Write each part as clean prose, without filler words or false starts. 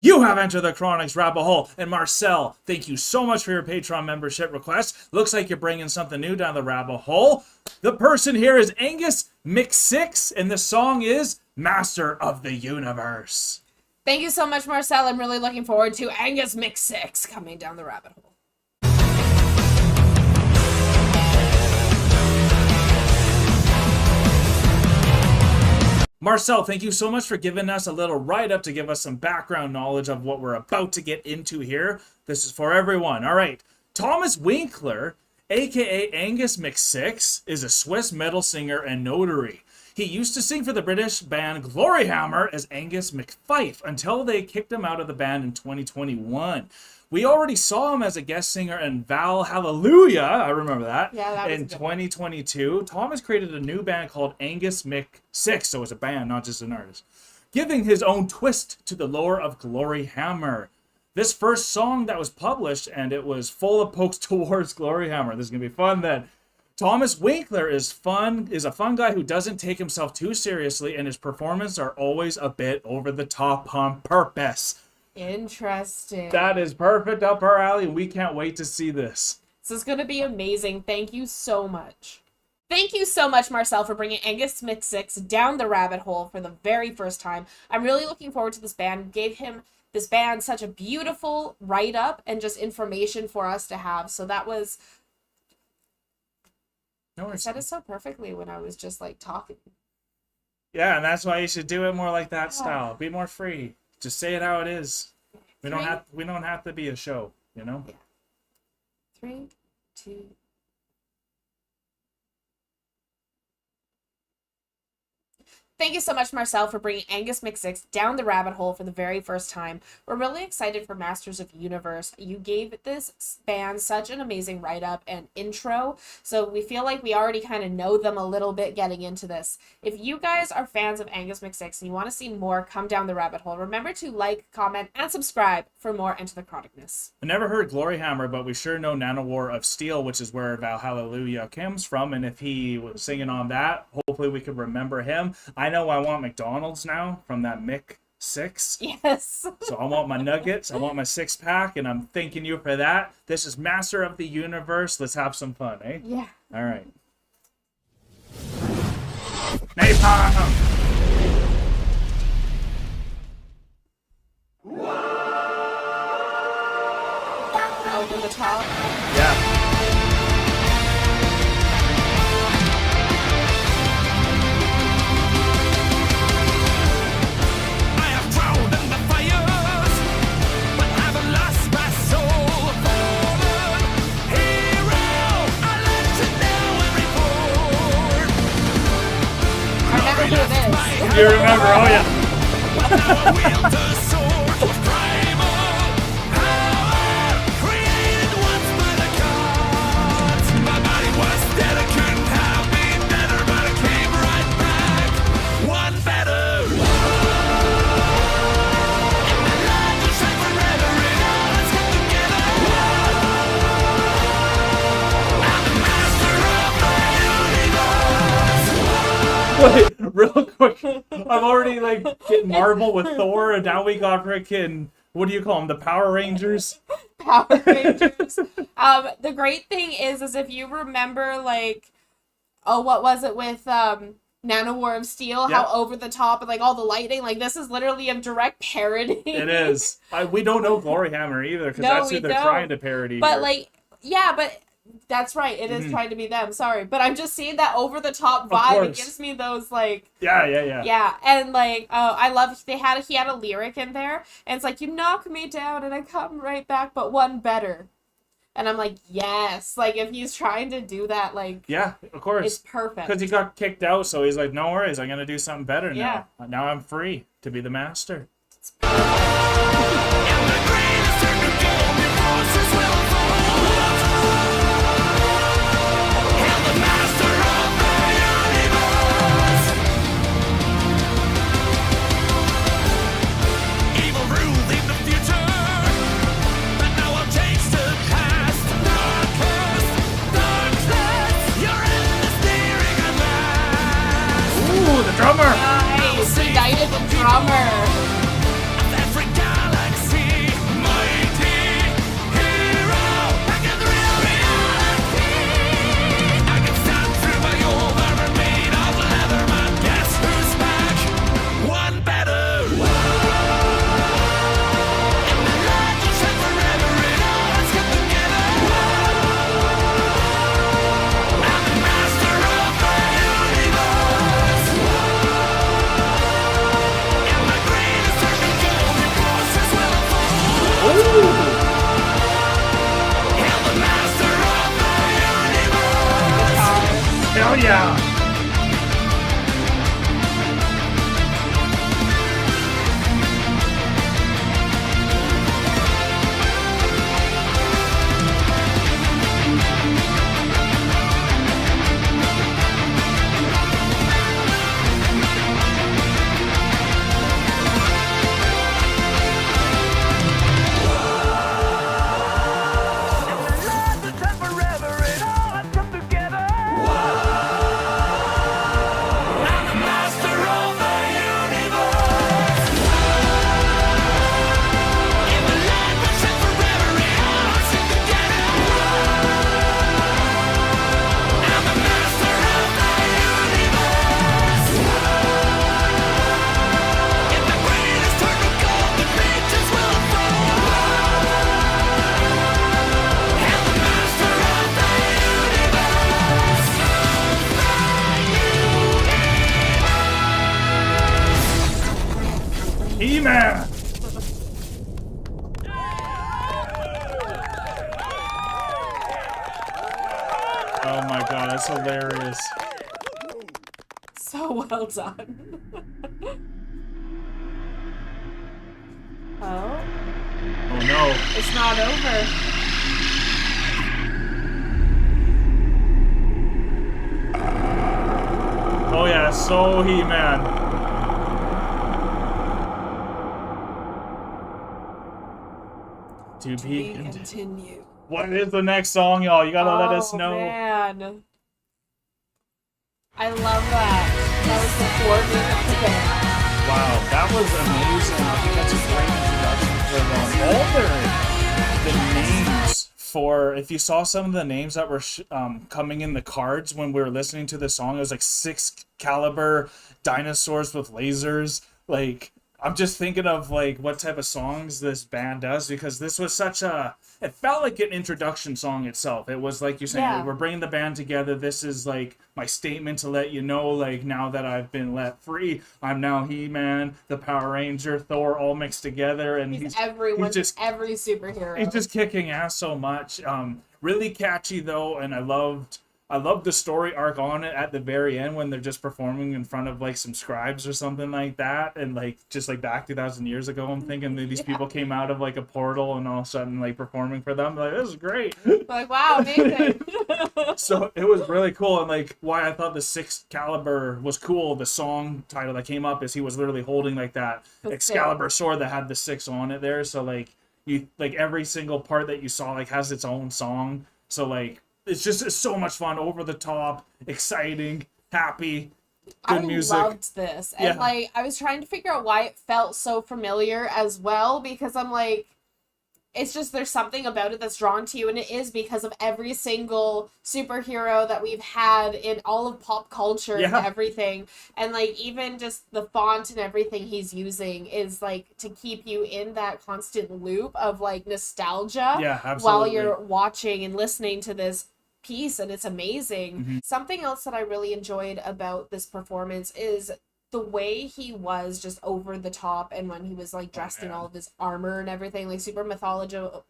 You have entered the Chronic's rabbit hole. And Marcel, thank you so much for your Patreon membership request. Looks like you're bringing something new down the rabbit hole. The person here is Angus McSIX, and the song is Master of the Universe. Thank you so much, Marcel. I'm really looking forward to Angus McSIX coming down the rabbit hole. Marcel, thank you so much for giving us a little write-up to give us some background knowledge of what we're about to get into here. This is for everyone. All right. Thomas Winkler, a.k.a. Angus McSIX, is a Swiss metal singer and notary. He used to sing for the British band Gloryhammer as Angus McFife until they kicked him out of the band in 2021. We already saw him as a guest singer in Val Hallelujah, I remember that, in 2022. Thomas created a new band called Angus McSIX, so it's a band, not just an artist, giving his own twist to the lore of Gloryhammer. This first song that was published, and it was full of pokes towards Gloryhammer. This is going to be fun then. Thomas Winkler is a fun guy who doesn't take himself too seriously, and his performances are always a bit over the top on purpose. Interesting. That is perfect up our alley. We can't wait to see this. This is going to be amazing. Thank you so much. Thank you so much, Marcel, for bringing Angus McSIX down the rabbit hole for the very first time. I'm really looking forward to this band. Gave him this band such a beautiful write-up and just information for us to have. So that was... I said it so perfectly when I was just like talking. Yeah, and that's why you should do it more like that style. Be more free. Just say it how it is. We don't have to be a show, you know? Yeah. 3, 2. Thank you so much, Marcel, for bringing Angus McSIX down the rabbit hole for the very first time. We're really excited for Masters of Universe. You gave this band such an amazing write-up and intro, so we feel like we already kind of know them a little bit getting into this. If you guys are fans of Angus McSIX and you want to see more come down the rabbit hole, remember to like, comment, and subscribe for more Enter the Chronicness. I never heard Gloryhammer, but we sure know Nanowar of Steel, which is where Val Hallelujah comes from, and if he was singing on that, hopefully we could remember him. I know I want McDonald's now from that McSIX. Yes. So I want my nuggets. I want my 6-pack, and I'm thanking you for that. This is Master of the Universe. Let's have some fun, eh? Yeah. All right. Napalm! Over the top. Yeah. You remember, oh yeah. Wait, real quick. I'm already like getting Marvel with Thor, and now we got freaking, what do you call them? The Power Rangers? Power Rangers. The great thing is if you remember, like, what was it with Nanowar of Steel? Yep. How over the top and like all the lightning. Like, this is literally a direct parody. It is. We don't know Gloryhammer either, because that's who they're trying to parody. But here. like, yeah, but. That's right. It is trying to be them. Sorry, but I'm just seeing that over the top vibe. It gives me those like yeah, and like I love he had a lyric in there, and it's like, you knock me down and I come right back, but one better. And I'm like, yes, like if he's trying to do that, like yeah, of course, it's perfect. Because he got kicked out, so he's like, no worries, I'm gonna do something better now. Now I'm free to be the master. It's drummer! Nice! United the drummer! Yeah. He-Man! Oh my god, that's hilarious. So well done. Oh? Oh no. It's not over. Oh yeah, so He-Man. To be continued. What is the next song, y'all? You gotta let us know. Oh, man. I love that. That was before music to band. Wow, that was amazing. I think that's a great introduction for them. All the names for, if you saw some of the names that were coming in the cards when we were listening to the song, it was like 6 caliber dinosaurs with lasers. Like, I'm just thinking of like what type of songs this band does, because this was such a, it felt like an introduction song itself. It was like you're saying, Yeah. we're bringing the band together. This is like my statement to let you know, like, now that I've been let free, I'm now He-Man, the Power Ranger, Thor, all mixed together, and He's everyone, he's just every superhero. he's just kicking ass so much. Really catchy though, and I loved the story arc on it at the very end when they're just performing in front of like some scribes or something like that, and like just like back 2,000 years ago, I'm thinking that these people came out of like a portal and all of a sudden like performing for them. Like, this is great. Like, wow, amazing. So it was really cool, and like why I thought the 6 caliber was cool. The song title that came up is he was literally holding like that Excalibur sword that had the 6 on it there. So like you, like every single part that you saw like has its own song. So like it's so much fun, over the top, exciting, happy, good music. I loved this. And like I was trying to figure out why it felt so familiar as well, because I'm like, it's just, there's something about it that's drawn to you, and it is because of every single superhero that we've had in all of pop culture and everything. And like even just the font and everything he's using is like to keep you in that constant loop of like nostalgia while you're watching and listening to this piece, and it's amazing. Something else that I really enjoyed about this performance is the way he was just over the top, and when he was like dressed in all of his armor and everything, like super mythological.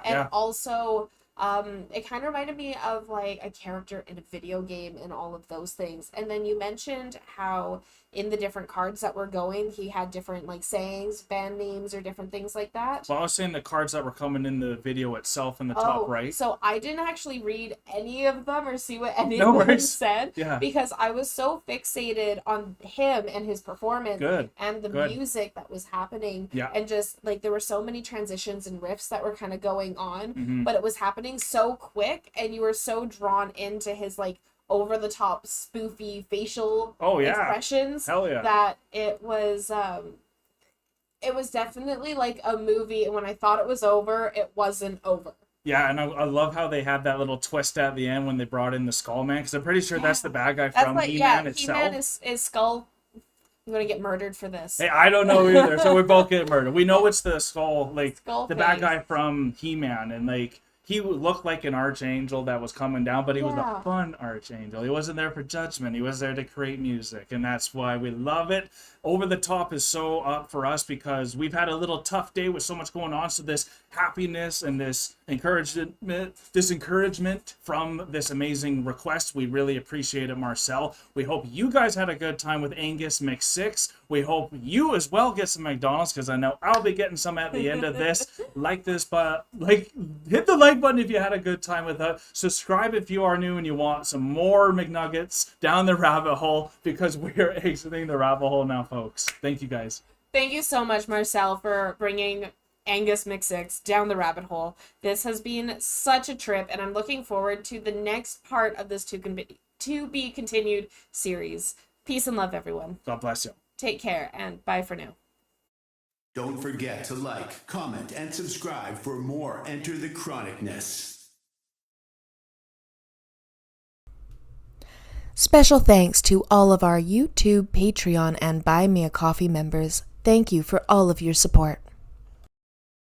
And also it kind of reminded me of like a character in a video game and all of those things. And then you mentioned how in the different cards that were going, he had different like sayings, band names, or different things like that. Well, I was saying the cards that were coming in the video itself in the top right. So I didn't actually read any of them or see what any of them said, because I was so fixated on him and his performance and the music that was happening. And just like there were so many transitions and riffs that were kind of going on, but it was happening so quick, and you were so drawn into his like over the top spoofy facial expressions that it was definitely like a movie, and when I thought it was over, it wasn't over. Yeah, and I love how they had that little twist at the end when they brought in the Skull Man, because I'm pretty sure that's the bad guy from He-Man itself. He-Man is Skull. I'm gonna get murdered for this. Hey, I don't know either, so we both get murdered. We know it's the Skull, like Skull the bad guy from He-Man, and like he looked like an archangel that was coming down, but he was a fun archangel. He wasn't there for judgment. He was there to create music, and that's why we love it. over the top is so up for us because we've had a little tough day with so much going on. So this happiness and this encouragement from this amazing request, we really appreciate it, Marcel. We hope you guys had a good time with Angus McSIX. We hope you as well get some McDonald's, because I know I'll be getting some at the end of this. Hit the like button if you had a good time with it. Subscribe if you are new and you want some more McNuggets down the rabbit hole, because we are exiting the rabbit hole now, folks. Thank you guys. Thank you so much, Marcel, for bringing Angus McSIX down the rabbit hole. This has been such a trip, and I'm looking forward to the next part of this to be continued series. Peace and love, everyone. God bless you. Take care, and bye for now. Don't forget to like, comment, and subscribe for more Enter the Chronicness. Special thanks to all of our YouTube, Patreon, and Buy Me a Coffee members. Thank you for all of your support.